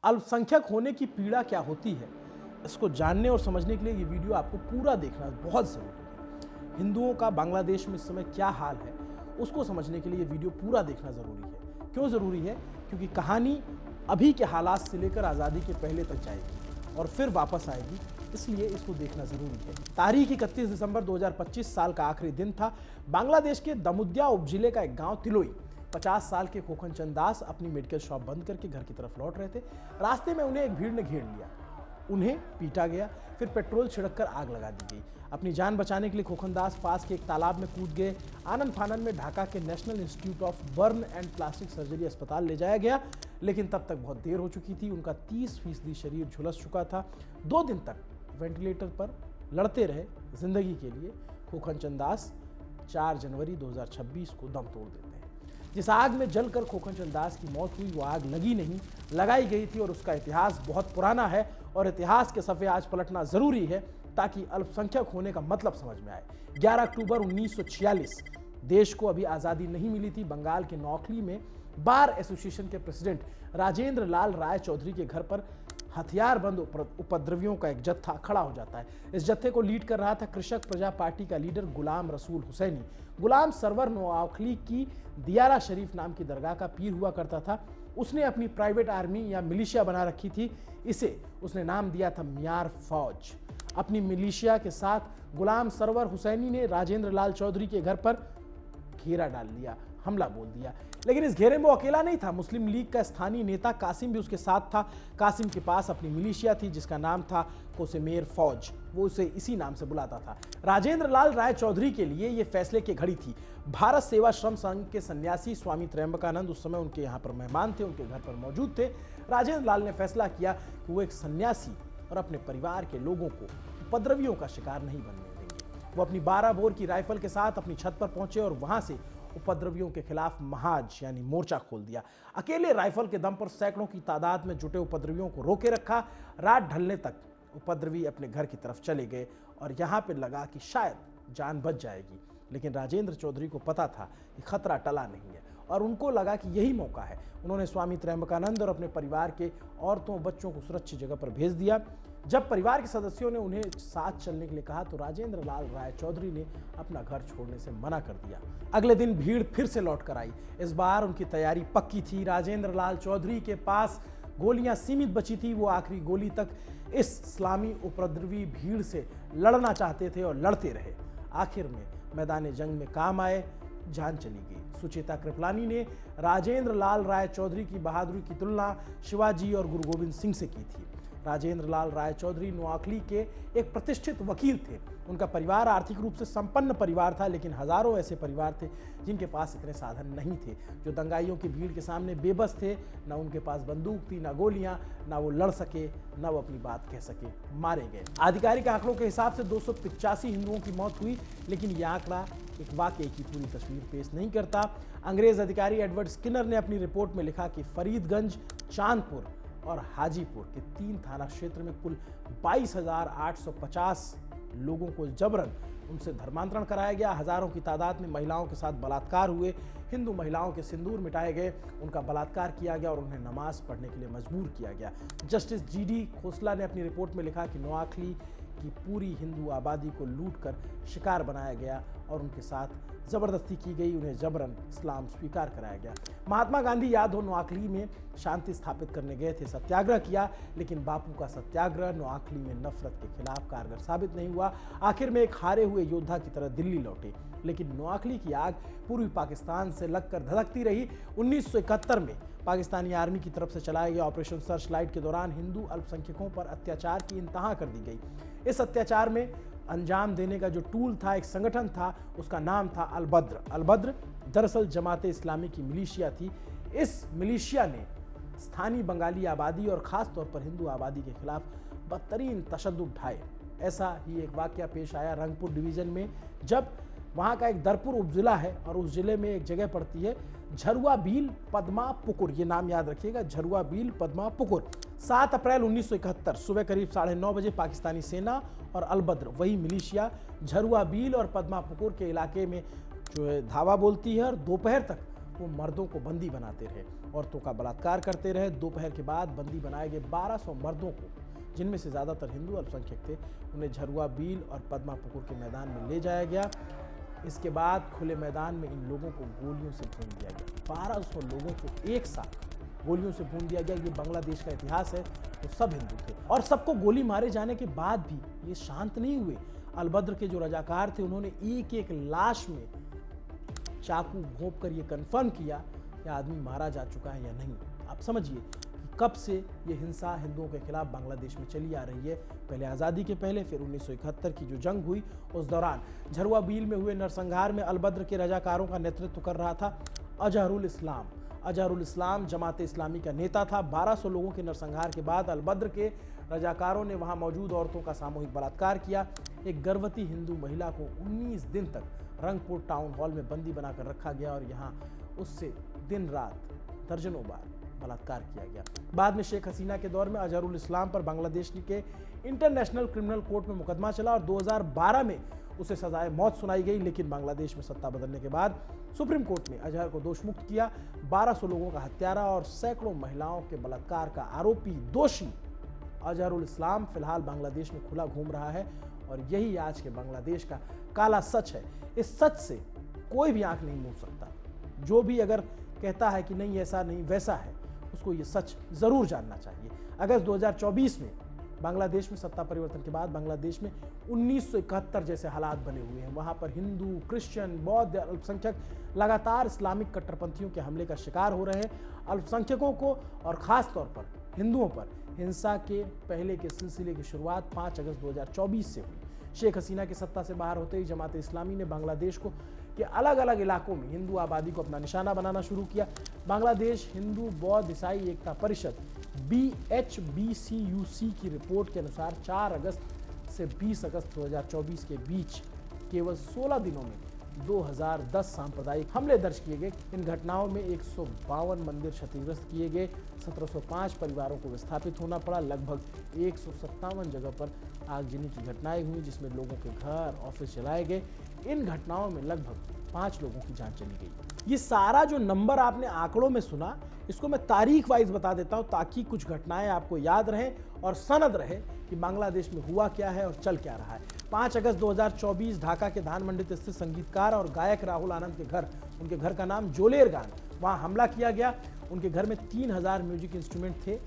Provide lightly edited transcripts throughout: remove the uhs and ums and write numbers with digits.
अल्पसंख्यक होने की पीड़ा क्या होती है, इसको जानने और समझने के लिए ये वीडियो आपको पूरा देखना बहुत ज़रूरी है। हिंदुओं का बांग्लादेश में इस समय क्या हाल है, उसको समझने के लिए ये वीडियो पूरा देखना ज़रूरी है। क्यों ज़रूरी है? क्योंकि कहानी अभी के हालात से लेकर आज़ादी के पहले तक जाएगी और फिर वापस आएगी, इसलिए इसको देखना ज़रूरी है। तारीख 31 दिसंबर 2025 साल का आखिरी दिन था। बांग्लादेश के दमुद्या उपजिले का एक गांव तिलोई। 50 साल के खोखन चंद दास अपनी मेडिकल शॉप बंद करके घर की तरफ लौट रहे थे। रास्ते में उन्हें एक भीड़ ने घेर लिया, उन्हें पीटा गया, फिर पेट्रोल छिड़ककर आग लगा दी गई। अपनी जान बचाने के लिए खोखन दास पास के एक तालाब में कूद गए। आनंद फानन में ढाका के national institute of burn and plastic surgery अस्पताल ले जाया गया, लेकिन तब तक बहुत देर हो चुकी थी। उनका 30% शरीर झुलस चुका था। 2 दिन तक वेंटिलेटर पर लड़ते रहे जिंदगी के लिए। खोखन चंद दास 4 जनवरी 2026 को दम तोड़ देते हैं। जिस आग में जलकर खोखन चंद दास की मौत हुई, वो आग लगी नहीं, लगाई गई थी और उसका इतिहास बहुत पुराना है और इतिहास के सफ़े आज पलटना ज़रूरी है ताकि अल्पसंख्यक होने का मतलब समझ में आए। 11 अक्टूबर 1946 देश को अभी आज़ादी नहीं मिली थी। बंगाल के नौखली में बार एसोसिएशन के प्रेसिडेंट राजेंद्र लाल राय चौधरी के घर पर हथियारबंद उपद्रवियों का एक जत्था खड़ा हो जाता है। इस जत्थे को लीड कर रहा था कृषक प्रजा पार्टी का लीडर गुलाम रसूल हुसैनी। गुलाम सरवर नोआखली की दियारा शरीफ नाम की दरगाह का पीर हुआ करता था। उसने अपनी प्राइवेट आर्मी या मिलिशिया बना रखी थी। इसे उसने नाम दिया था मियार फौज। अपनी मिलिशिया के साथ गुलाम सरवर हुसैनी ने राजेंद्र लाल चौधरी के घर पर घेरा डाल लिया, हमला बोल दिया। लेकिन इस घेरे में वो अकेला नहीं था। मुस्लिम लीग का स्थानीय नेता कासिम भी उसके साथ था। कासिम के पास अपनी मिलिशिया थी जिसका नाम था कोसेमेर फौज, वो उसे इसी नाम से बुलाता था। राजेंद्र लाल राय चौधरी के लिए ये फैसले की घड़ी थी। भारत सेवा श्रम संघ के सन्यासी स्वामी त्रयंबकानंद उस समय उनके यहाँ पर मेहमान थे, उनके घर पर मौजूद थे। राजेंद्र लाल ने फैसला किया कि वो एक सन्यासी और अपने परिवार के लोगों को उपद्रवियों का शिकार नहीं बनने देंगे। वो अपनी 12 बोर की राइफल के साथ अपनी छत पर पहुंचे और वहां से उपद्रवियों के खिलाफ महाज यानी मोर्चा खोल दिया। अकेले राइफल के दम पर सैकड़ों की तादाद में जुटे उपद्रवियों को रोके रखा। रात ढलने तक उपद्रवी अपने घर की तरफ चले गए और यहाँ पे लगा कि शायद जान बच जाएगी, लेकिन राजेंद्र चौधरी को पता था कि खतरा टला नहीं है और उनको लगा कि यही मौका है। उन्होंने स्वामी त्रयंबकानंद और अपने परिवार के औरतों बच्चों को सुरक्षित जगह पर भेज दिया। जब परिवार के सदस्यों ने उन्हें साथ चलने के लिए कहा तो राजेंद्र लाल राय चौधरी ने अपना घर छोड़ने से मना कर दिया। अगले दिन भीड़ फिर से लौट कर आई। इस बार उनकी तैयारी पक्की थी। राजेंद्र लाल चौधरी के पास गोलियां सीमित बची थी। वो आखिरी गोली तक इस इस्लामी उपद्रवी भीड़ से लड़ना चाहते थे और लड़ते रहे। आखिर में मैदान जंग में काम आए, जान चली गई। सुचेता कृपलानी ने राजेंद्र लाल राय चौधरी की बहादुरी की तुलना शिवाजी और गुरु गोविंद सिंह से की थी। राजेंद्र लाल राय चौधरी नोआखली के एक प्रतिष्ठित वकील थे। उनका परिवार आर्थिक रूप से संपन्न परिवार था, लेकिन हजारों ऐसे परिवार थे जिनके पास इतने साधन नहीं थे, जो दंगाइयों की भीड़ के सामने बेबस थे। ना उनके पास बंदूक थी, ना गोलियां, ना वो लड़ सके, ना वो अपनी बात कह सके। मारे गए। आधिकारिक आंकड़ों के हिसाब से 285 हिंदुओं की मौत हुई, लेकिन यह आंकड़ा एक वाकये की पूरी तस्वीर पेश नहीं करता। अंग्रेज अधिकारी एडवर्ड स्किनर ने अपनी रिपोर्ट में लिखा कि फरीदगंज, चांदपुर और हाजीपुर के 3 थाना क्षेत्र में कुल 22,850 लोगों को जबरन उनसे धर्मांतरण कराया गया। हजारों की तादाद में महिलाओं के साथ बलात्कार हुए। हिंदू महिलाओं के सिंदूर मिटाए गए, उनका बलात्कार किया गया और उन्हें नमाज पढ़ने के लिए मजबूर किया गया। जस्टिस GD खोसला ने अपनी रिपोर्ट में लिखा कि नोआखली की पूरी हिंदू आबादी को लूटकर शिकार बनाया गया और उनके साथ जबरदस्ती की गई। उन्हें जबरन इस्लाम स्वीकार कराया गया। महात्मा गांधी याद हो नोआखली में शांति स्थापित करने गए थे, सत्याग्रह किया, लेकिन बापू का सत्याग्रह नोआखली में नफरत के खिलाफ कारगर साबित नहीं हुआ। आखिर में एक हारे हुए योद्धा की तरह दिल्ली लौटे, लेकिन नोआखली की आग पूर्वी पाकिस्तान से लगकर धधकती रही। 1971 में पाकिस्तानी आर्मी की तरफ से चलाए गए ऑपरेशन सर्च लाइट के दौरान हिंदू अल्पसंख्यकों पर अत्याचार की इंतहा कर दी गई। इस अत्याचार में अंजाम देने का जो टूल था, एक संगठन था, उसका नाम था अलबद्र। अलबद्र दरअसल जमाते इस्लामी की मिलिशिया थी। इस मिलिशिया ने स्थानीय बंगाली आबादी और खास तौर पर हिंदू आबादी के खिलाफ बदतरीन तशद्दुद ढाए। ऐसा ही एक वाकया पेश आया रंगपुर डिवीजन में, जब वहाँ का एक दरपुर उपजिला है और उस जिले में एक जगह पड़ती है झरुआ बील पद्मा पुकुर। ये नाम याद रखिएगा, झरुआ बील पद्मा पुकुर। 7 अप्रैल 1971 सुबह करीब 9:30 बजे पाकिस्तानी सेना और अलबद्र, वही मिलिशिया, झरुआ बील और पद्मा पुकुर के इलाके में जो है धावा बोलती है और दोपहर तक वो मर्दों को बंदी बनाते रहे, औरतों का बलात्कार करते रहे। दोपहर के बाद बंदी बनाए गए 1200 मर्दों को, जिनमें से ज़्यादातर हिंदू अल्पसंख्यक थे, उन्हें झरुआ बील और पद्मा पुकुर के मैदान में ले जाया गया। इसके बाद खुले मैदान में इन लोगों को गोलियों से भून दिया गया। 1200 लोगों को एक साथ गोलियों से भून दिया गया। ये बांग्लादेश का इतिहास है। तो सब हिंदू थे और सबको गोली मारे जाने के बाद भी ये शांत नहीं हुए। अलबद्र के जो रजाकार थे, उन्होंने एक एक लाश में चाकू घोंप कर ये कंफर्म किया कि आदमी मारा जा चुका है या नहीं। आप समझिए कब से ये हिंसा हिंदुओं के खिलाफ बांग्लादेश में चली आ रही है। पहले आज़ादी के पहले, फिर 1971 की जो जंग हुई उस दौरान झरुआ बील में हुए नरसंहार में अलबद्र के रजाकारों का नेतृत्व कर रहा था अजहरुल इस्लाम। अजहरुल इस्लाम जमात इस्लामी का नेता था। 1200 लोगों के नरसंहार के बाद अलबद्र के रजाकारों ने वहां मौजूद औरतों का सामूहिक बलात्कार किया। एक गर्भवती हिंदू महिला को 19 दिन तक रंगपुर टाउन हॉल में बंदी बनाकर रखा गया और यहाँ उससे दिन रात दर्जनों बार बलात्कार किया गया। बाद में शेख हसीना के दौर में अजहरुल इस्लाम पर बांग्लादेश के इंटरनेशनल क्रिमिनल कोर्ट में मुकदमा चला और 2012 में उसे सजाए मौत सुनाई गई। लेकिन बांग्लादेश में सत्ता बदलने के बाद सुप्रीम कोर्ट ने अजहर को दोष मुक्त किया। 1200 लोगों का हत्यारा और सैकड़ों महिलाओं के बलात्कार का आरोपी दोषी अजहरुल इस्लाम फिलहाल बांग्लादेश में खुला घूम रहा है और यही आज के बांग्लादेश का काला सच है। इस सच से कोई भी आंख नहीं मूंद सकता। जो भी अगर कहता है कि नहीं ऐसा नहीं वैसा है, उसको ये सच जरूर जानना चाहिए। अगस्त 2024 में बांग्लादेश में सत्ता परिवर्तन के बाद बांग्लादेश में 1971 जैसे हालात बने हुए हैं। वहां पर हिंदू, क्रिश्चियन, बौद्ध अल्पसंख्यक लगातार इस्लामिक कट्टरपंथियों के हमले का शिकार हो रहे हैं। अल्पसंख्यकों को और खास तौर पर हिंदुओं पर हिंसा के पहले के सिलसिले की शुरुआत 5 अगस्त 2024 से हुई। शेख हसीना की सत्ता से बाहर होते ही जमात इस्लामी ने बांग्लादेश को के अलग अलग इलाकों में हिंदू आबादी को अपना निशाना बनाना शुरू किया। बांग्लादेश हिंदू बौद्ध ईसाई एकता परिषद BHBCUC की रिपोर्ट के अनुसार 4 अगस्त से 20 अगस्त 2024 के बीच केवल 16 दिनों में 2010 सांप्रदायिक हमले दर्ज किए गए। इन घटनाओं में 152 मंदिर क्षतिग्रस्त किए गए, 1705 परिवारों को विस्थापित होना पड़ा, लगभग 157 जगह पर आगजनी की घटनाएं हुई जिसमें लोगों के घर, ऑफिस जलाए गए। इन घटनाओं में लगभग 5 लोगों की जान चली गई। ये सारा जो नंबर आपने आंकड़ों में सुना, इसको मैं तारीख वाइज बता देता हूं ताकि कुछ घटनाएं आपको याद रहें और सनद रहे कि बांग्लादेश में हुआ क्या है और चल क्या रहा है। 5 अगस्त 2024 ढाका के धान मंडी स्थित संगीतकार और गायक राहुल आनंद के घर, उनके घर का नाम जोलेर गान, वहां हमला किया गया। उनके घर में 3000 म्यूजिक इंस्ट्रूमेंट थे,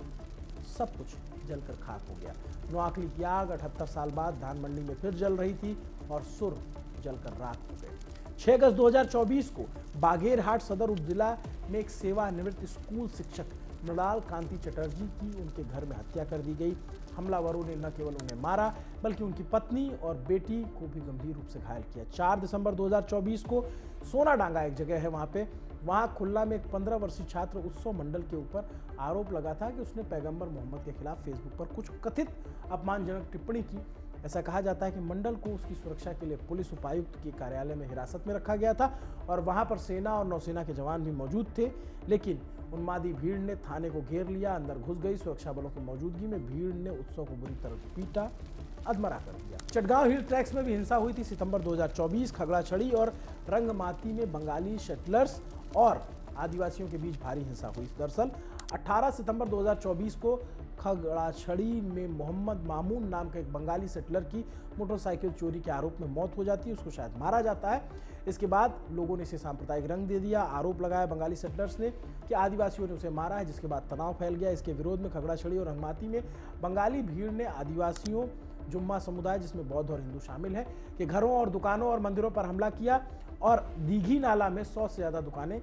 सब कुछ जलकर खाक हो गया। नोआखली की आग 78 साल बाद धान मंडी में फिर जल रही थी और सुर जलकर राख हो गए। 6 अगस्त 2024 को बागेरहाट सदर उपजिला में एक सेवानिवृत्त स्कूल शिक्षक मृणाल कांति चटर्जी की उनके घर में हत्या कर दी गई। हमलावरों ने न केवल उन्हें मारा बल्कि उनकी पत्नी और बेटी को भी गंभीर रूप से घायल किया। 4 दिसंबर 2024 को सोनाडांगा एक जगह है वहां खुल्ला में एक 15 वर्षीय छात्र उत्सव मंडल के ऊपर आरोप लगा था कि उसने पैगंबर मोहम्मद के खिलाफ फेसबुक पर कुछ कथित अपमानजनक टिप्पणी की। ऐसा कहा जाता है कि मंडल को उसकी सुरक्षा के लिए पुलिस उपायुक्त के कार्यालय में हिरासत में रखा गया था और वहां पर सेना और नौसेना के जवान भी मौजूद थे। लेकिन उन्मादी भीड़ ने थाने को घेर लिया, अंदर घुस गई। सुरक्षा बलों की मौजूदगी में भीड़ ने उत्सव को बुरी तरह पीटा, अधमरा कर दिया। चटगांव हिल ट्रैक्स में भी हिंसा हुई थी। सितंबर 2024 खगड़ाछड़ी और रंगमाती में बंगाली शटलर्स और आदिवासियों के बीच भारी हिंसा हुई। दरअसल 18 सितंबर 2024 को खगड़ाछड़ी में मोहम्मद मामून नाम का एक बंगाली सेटलर की मोटरसाइकिल चोरी के आरोप में मौत हो जाती है, उसको शायद मारा जाता है। इसके बाद लोगों ने इसे सांप्रदायिक रंग दे दिया। आरोप लगाया बंगाली सेटलर्स ने कि आदिवासियों ने उसे मारा है, जिसके बाद तनाव फैल गया। इसके विरोध में खगड़ाछड़ी और रंगमाती में बंगाली भीड़ ने आदिवासियों, जुम्मा समुदाय जिसमें बौद्ध और हिंदू शामिल हैं, के घरों और दुकानों और मंदिरों पर हमला किया और दीघी नाला में 100 से ज़्यादा दुकानें,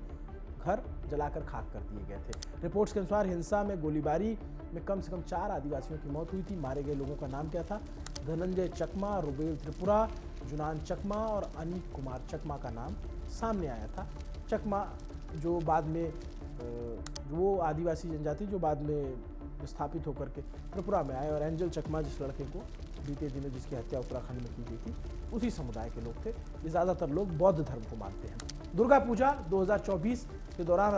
घर जलाकर खाक कर दिए गए थे। रिपोर्ट्स के अनुसार हिंसा में गोलीबारी में कम से कम 4 आदिवासियों की मौत हुई थी। मारे गए लोगों का नाम क्या था? धनंजय चकमा, रुबेल त्रिपुरा, जुनान चकमा और अनीक कुमार चकमा का नाम सामने आया था। चकमा जो बाद में वो आदिवासी जनजाति जो बाद में विस्थापित होकर के त्रिपुरा में आए, और एंजल चकमा जिस लड़के को बीते दिनों जिसकी हत्या उत्तराखंड में की गई थी, उसी समुदाय के लोग थे। ये ज़्यादातर लोग बौद्ध धर्म को मानते हैं। दुर्गा पूजा 2024 के दौरान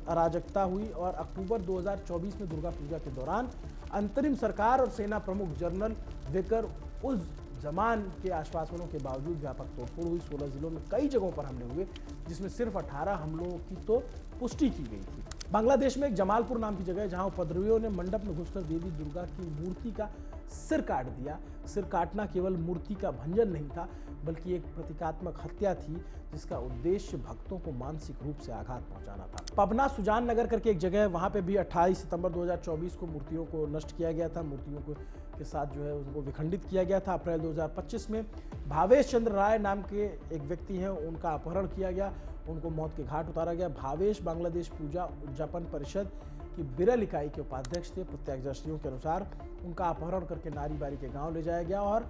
अराजकता हुई और अक्टूबर 2024 में दुर्गा पूजा के दौरान अंतरिम सरकार और सेना प्रमुख जनरल विकर उज जमान के आश्वासनों के बावजूद व्यापक तोड़फोड़ हुई। 16 जिलों में कई जगहों पर हमले हुए, जिसमें सिर्फ 18 हमलों की तो पुष्टि की गई थी। बांग्लादेश में एक जमालपुर नाम की जगह है, जहां उपद्रवियों ने मंडप में घुसकर देवी दुर्गा की मूर्ति का सिर काट दिया। सिर काटना केवल मूर्ति का भंजन नहीं था, बल्कि एक प्रतीकात्मक हत्या थी, जिसका उद्देश्य भक्तों को मानसिक रूप से आघात पहुंचाना था। पबना सुजान नगर करके एक जगह है, वहां पे भी 28 सितंबर 2024 को मूर्तियों को नष्ट किया गया था। मूर्तियों को के साथ जो है उनको विखंडित किया गया था। अप्रैल 2025 में भावेश चंद्र राय नाम के एक व्यक्ति हैं, उनका अपहरण किया गया, उनको मौत के घाट उतारा गया। भावेश बांग्लादेश पूजा उद्यापन परिषद की बिरल इकाई के उपाध्यक्ष थे। प्रत्यक्षदर्शियों के अनुसार उनका अपहरण करके नारीबारी के गांव ले जाया गया और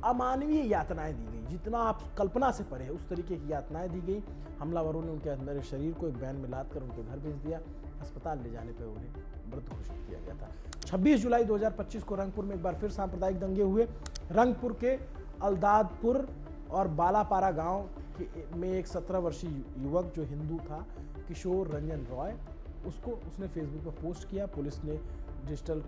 अमानवीय यातनाएं दी गई, जितना आप कल्पना से परे है उस तरीके की यातनाएं दी गई। हमलावरों ने उनके अंदर शरीर को एक वैन में लाद कर उनके घर भेज दिया। अस्पताल ले जाने पर उन्हें मृत घोषित किया गया था। 26 जुलाई 2025 को रंगपुर में एक बार फिर सांप्रदायिक दंगे हुए। रंगपुर के अलदादपुर और बालापारा गांव में एक 17 वर्षीय युवक जो हिंदू था, किशोर रंजन रॉय, उसने फेसबुक पर पोस्ट किया। पुलिस ने डिजिटल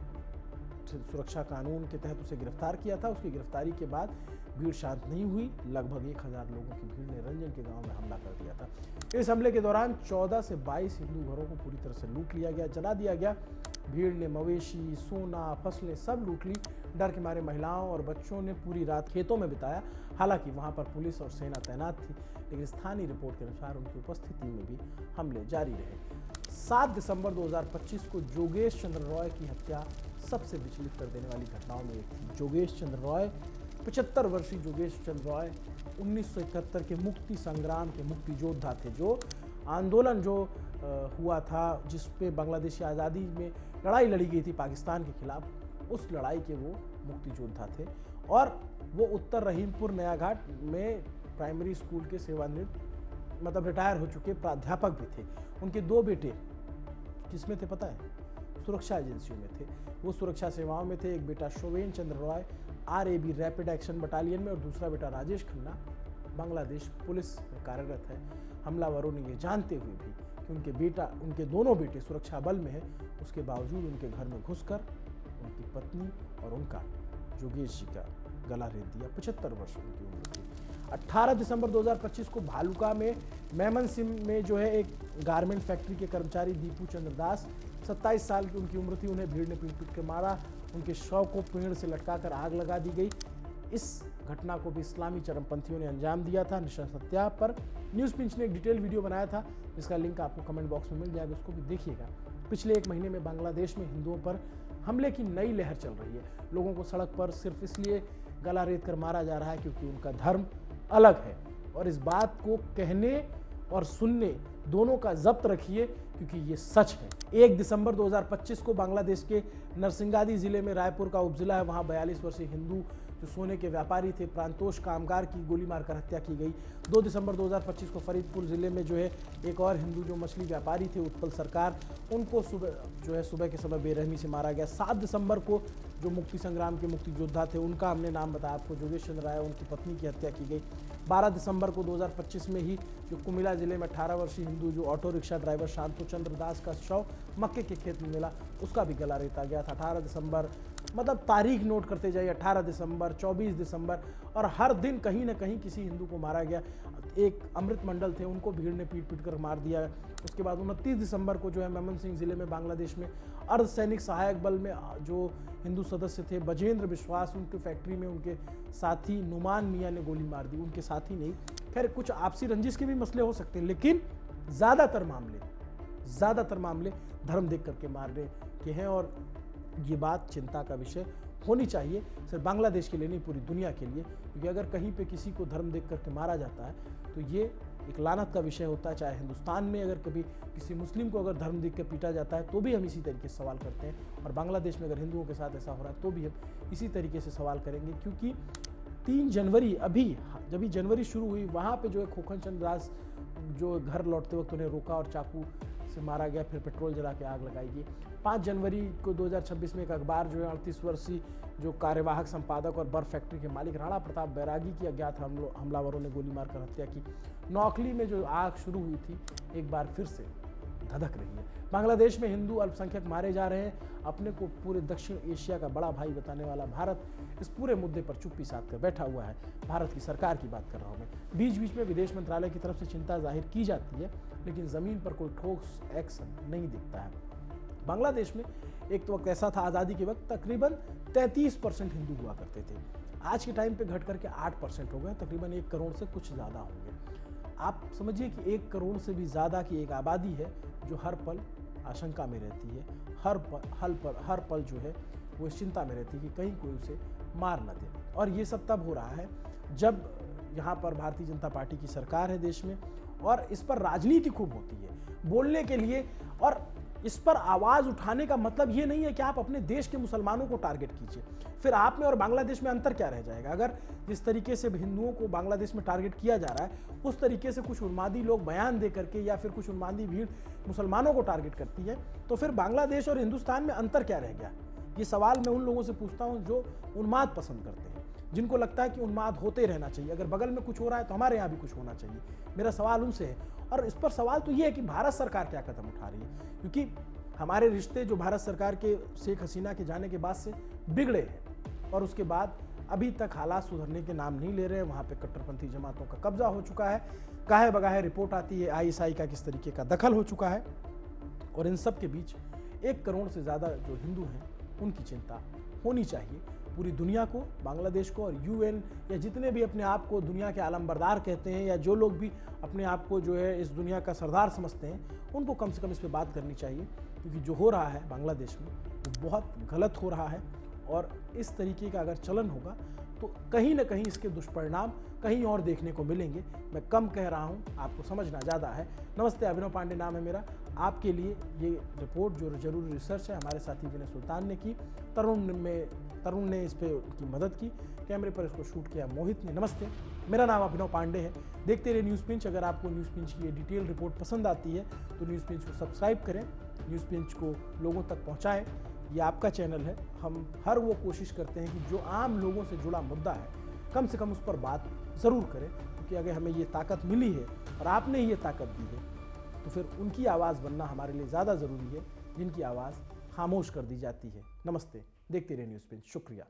सुरक्षा कानून के तहत उसे गिरफ्तार किया था। उसकी गिरफ्तारी के बाद भीड़ शांत नहीं हुई। लगभग 1000 लोगों की भीड़ ने रंजन के गांव में हमला कर दिया था। इस हमले के दौरान 14 से 22 हिंदू घरों को पूरी तरह से लूट लिया गया, जला दिया गया। भीड़ ने मवेशी, सोना, फसलें सब लूट ली। डर के मारे महिलाओं और बच्चों ने पूरी रात खेतों में बिताया। हालांकि वहां पर पुलिस और सेना तैनात थी, लेकिन स्थानीय रिपोर्ट के अनुसार उनकी उपस्थिति में भी हमले जारी रहे। 7 दिसंबर 2025 को जोगेश चंद्र रॉय की हत्या सबसे विचलित कर देने वाली घटनाओं में एक थी। जोगेश चंद्र रॉय 75 वर्षीय जोगेश चंद्र रॉय 1971 के मुक्ति संग्राम के मुक्ति योद्धा थे। जो आंदोलन हुआ था, जिस पे बांग्लादेश की आज़ादी में लड़ाई लड़ी गई थी पाकिस्तान के खिलाफ, उस लड़ाई के वो मुक्ति योद्धा थे। और वो उत्तर रहीमपुर नयाघाट में प्राइमरी स्कूल के सेवानिवृत्त मतलब रिटायर हो चुके प्राध्यापक भी थे। उनके 2 बेटे किसमें थे पता है? सुरक्षा एजेंसियों में थे। वो सुरक्षा सेवाओं में थे। एक बेटा Shovon Chandra Roy RAB rapid action battalion में और दूसरा बेटा राजेश खन्ना बांग्लादेश पुलिस में कार्यरत है। हमलावरों ने ये जानते हुए भी कि उनके दोनों बेटे सुरक्षा बल में हैं, उसके बावजूद उनके घर में घुसकर उनकी पत्नी और उनका जोगेश जी का गला रेत दिया। 75 वर्ष उनकी उम्र थी। 18 दिसंबर 2025 को भालुका में मेमन सिंह में जो है एक गारमेंट फैक्ट्री के कर्मचारी दीपू चंद्र दास 27 साल की उनकी उम्र थी, उन्हें भीड़ ने पीट के मारा। उनके शव को पेड़ से लटकाकर आग लगा दी गई। इस घटना को भी इस्लामी चरमपंथियों ने अंजाम दिया था। निशा सत्या पर न्यूज़ पिंच ने एक डिटेल वीडियो बनाया था, जिसका लिंक आपको कमेंट बॉक्स में मिल जाएगा, उसको भी देखिएगा। पिछले 1 महीने में बांग्लादेश में हिंदुओं पर हमले की नई लहर चल रही है। लोगों को सड़क पर सिर्फ इसलिए गला रेत कर मारा जा रहा है क्योंकि उनका धर्म अलग है। और इस बात को कहने और सुनने दोनों का जब्त रखिए, क्योंकि ये सच है। 1 दिसंबर 2025 को बांग्लादेश के नरसिंगादी जिले में रायपुर का उपजिला है, वहां 42 वर्षीय हिंदू जो सोने के व्यापारी थे प्रांतोष कामगार की गोली मारकर हत्या की गई। 2 दिसंबर 2025 को फरीदपुर जिले में जो है एक और हिंदू जो मछली व्यापारी थे उत्पल सरकार, उनको सुबह के समय बेरहमी से मारा गया। 7 दिसंबर को जो मुक्ति संग्राम के मुक्ति योद्धा थे, उनका हमने नाम बताया आपको, जोगेश चंद्र राय, उनकी पत्नी की हत्या की गई। 12 दिसंबर को 2025 में ही जो कुमिला जिले में 18 वर्षीय हिंदू जो ऑटो रिक्शा ड्राइवर शांतु चंद्र दास का शव मक्के के खेत में मिला, उसका भी गला रेता गया था। 18 दिसंबर मतलब तारीख नोट करते जाइए, 18 दिसंबर, 24 दिसंबर, और हर दिन कहीं ना कहीं किसी हिंदू को मारा गया। एक अमृत मंडल थे, उनको भीड़ ने पीट कर मार दिया। उसके बाद 29 दिसंबर को जो है मेमन सिंह जिले में बांग्लादेश में अर्धसैनिक सहायक बल में जो हिंदू सदस्य थे बजेंद्र विश्वास, उनकी फैक्ट्री में उनके साथी नुमान मियाँ ने गोली मार दी। उनके साथी नहीं, खैर कुछ आपसी रंजिश के भी मसले हो सकते हैं, लेकिन ज़्यादातर मामले धर्म देख करके मारने के हैं। और ये बात चिंता का विषय होनी चाहिए, सिर्फ बांग्लादेश के लिए नहीं, पूरी दुनिया के लिए, क्योंकि अगर कहीं पे किसी को धर्म देख करके मारा जाता है तो ये एक लानत का विषय होता है। चाहे हिंदुस्तान में अगर कभी किसी मुस्लिम को अगर धर्म देख कर पीटा जाता है तो भी हम इसी तरीके से सवाल करते हैं, और बांग्लादेश में अगर हिंदुओं के साथ ऐसा हो रहा है तो भी हम इसी तरीके से सवाल करेंगे। क्योंकि 3 जनवरी जब जनवरी शुरू हुई, वहाँ पे जो है खोखन चंद्र दास जो घर लौटते वक्त उन्हें रोका और चाकू से मारा गया, फिर पेट्रोल जला के आग लगाई गई। 5 जनवरी को 2026 में एक अखबार जो है 38 वर्षीय जो कार्यवाहक संपादक और बर्फ फैक्ट्री के मालिक राणा प्रताप बैरागी की अज्ञात हमलावरों ने गोली मारकर हत्या की। नौखली में जो आग शुरू हुई थी, एक बार फिर से धधक रही है। बांग्लादेश में हिंदू अल्पसंख्यक मारे जा रहे हैं। अपने को पूरे दक्षिण एशिया का बड़ा भाई बताने वाला भारत इस पूरे मुद्दे पर चुप्पी साध कर बैठा हुआ है। भारत की सरकार की बात कर रहा हूँ मैं। बीच बीच में विदेश मंत्रालय की तरफ से चिंता जाहिर की जाती है, लेकिन ज़मीन पर कोई ठोस एक्शन नहीं दिखता है। बांग्लादेश में एक तो वक्त ऐसा था, आज़ादी के वक्त तकरीबन 33% हिंदू हुआ करते थे। आज के टाइम पे घट करके 8% हो गए, तकरीबन 1 करोड़ से कुछ ज़्यादा होंगे। आप समझिए कि 1 करोड़ से भी ज़्यादा की एक आबादी है जो हर पल आशंका में रहती है, हर पल जो है वो इस चिंता में रहती है कि कहीं कोई उसे मार न दे। और ये सब तब हो रहा है जब यहाँ पर भारतीय जनता पार्टी की सरकार है देश में, और इस पर राजनीति खूब होती है बोलने के लिए। और इस पर आवाज़ उठाने का मतलब ये नहीं है कि आप अपने देश के मुसलमानों को टारगेट कीजिए, फिर आप में और बांग्लादेश में अंतर क्या रह जाएगा। अगर जिस तरीके से हिंदुओं को बांग्लादेश में टारगेट किया जा रहा है, उस तरीके से कुछ उन्मादी लोग बयान दे करके या फिर कुछ उन्मादी भीड़ मुसलमानों को टारगेट करती है, तो फिर बांग्लादेश और हिंदुस्तान में अंतर क्या रह गया। ये सवाल मैं उन लोगों से पूछता हूँ जो उन्माद पसंद करते हैं, जिनको लगता है कि उन्माद होते रहना चाहिए, अगर बगल में कुछ हो रहा है तो हमारे यहाँ भी कुछ होना चाहिए। मेरा सवाल उनसे है। और इस पर सवाल तो ये है कि भारत सरकार क्या कदम उठा रही है, क्योंकि हमारे रिश्ते जो भारत सरकार के शेख हसीना के जाने के बाद से बिगड़े हैं, और उसके बाद अभी तक हालात सुधरने के नाम नहीं ले रहे हैं। वहाँ पे कट्टरपंथी जमातों का कब्जा हो चुका है, काहे बगाहे रिपोर्ट आती है ISI का किस तरीके का दखल हो चुका है। और इन सब के बीच 1 करोड़ से ज़्यादा जो हिंदू हैं उनकी चिंता होनी चाहिए। पूरी दुनिया को, बांग्लादेश को और UN या जितने भी अपने आप को दुनिया के आलमबरदार कहते हैं, या जो लोग भी अपने आप को जो है इस दुनिया का सरदार समझते हैं, उनको कम से कम इस पर बात करनी चाहिए, क्योंकि जो हो रहा है बांग्लादेश में वो बहुत गलत हो रहा है। और इस तरीके का अगर चलन होगा तो कहीं ना कहीं इसके दुष्परिणाम कहीं और देखने को मिलेंगे। मैं कम कह रहा हूँ, आपको समझना ज़्यादा है। नमस्ते, अभिनव पांडे नाम है मेरा। आपके लिए ये रिपोर्ट जो जरूरी रिसर्च है हमारे साथी विनय सुल्तान ने की, तरुण ने इस पर की मदद की, कैमरे पर इसको शूट किया मोहित ने। नमस्ते, मेरा नाम अभिनव पांडे है। देखते रहिए न्यूज़ पिंच। अगर आपको न्यूज़ पिंच की ये डिटेल रिपोर्ट पसंद आती है तो न्यूज़ पिंच को सब्सक्राइब करें, न्यूज़ पिंच को लोगों तक पहुँचाएँ। ये आपका चैनल है। हम हर वो कोशिश करते हैं कि जो आम लोगों से जुड़ा मुद्दा है कम से कम उस पर बात ज़रूर करें, क्योंकि अगर हमें ये ताकत मिली है और आपने ही ये ताकत दी है तो फिर उनकी आवाज़ बनना हमारे लिए ज़्यादा ज़रूरी है, जिनकी आवाज़ खामोश कर दी जाती है। नमस्ते, देखते रहिए न्यूज़ पिंच। शुक्रिया।